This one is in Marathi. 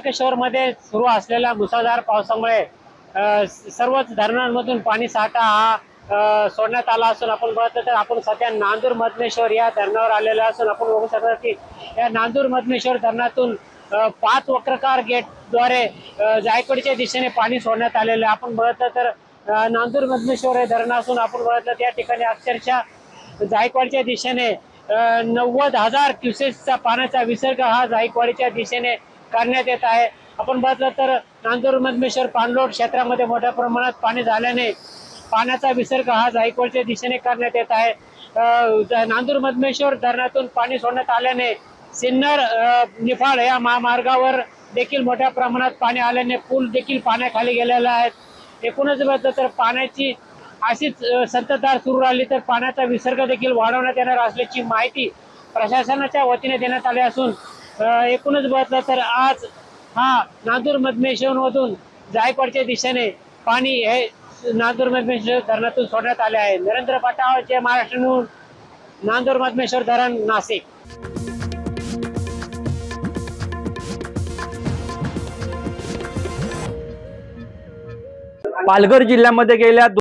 मध्ये सुरू असलेल्या मुसळधार पावसामुळे सर्वच धरणांमधून पाणी साठा हा सोडण्यात आला असून आपण बघतो तर आपण सध्या नांदूर मधमेश्वर या धरणावर आलेलो असून आपण बघू शकतो की या नांदूर मधमेश्वर धरणातून 5 वक्राकार गेटद्वारे जायकवाडीच्या दिशेने पाणी सोडण्यात आलेले आपण बघतो तर नांदूर मधमेश्वर हे धरण असून आपण बघतो त्या ठिकाणी अक्षरशः जायकवाडीच्या दिशेने 90,000 क्युसेसचा पाण्याचा विसर्ग हा जायकवाडीच्या दिशेने करण्यात येत आहे। आपण बघितलं तर नांदूर मधमेश्वर पाणलोट क्षेत्रामध्ये मोठ्या प्रमाणात पाणी झाल्याने पाण्याचा विसर्ग हा जायकवाडीच्या दिशेने करण्यात येत आहे। नांदूर मधमेश्वर धरणातून पाणी सोडण्यात आल्याने सिन्नर निफाड या महामार्गावर देखील मोठ्या प्रमाणात पाणी आल्याने पूल देखील पाण्याखाली गेलेला आहे। एकूणच बघितलं तर पाण्याची अशीच संततधार सुरू राहिली तर पाण्याचा विसर्ग देखील वाढवण्यात येणार असल्याची माहिती प्रशासनाच्या वतीने देण्यात आली असून एकूणच बघितलं तर आज हा नांदूर मधमेश्वर मधून जायकवाडीच्या दिशेने पाणी हे नांदूर मधमेश्वर धरणातून सोडण्यात आले आहे। नरेंद्र पटाव जे महाराष्ट्र न्यूज नांदूर मधमेश्वर धरण नाशिक। पालघर जिल्ह्यामध्ये गेल्या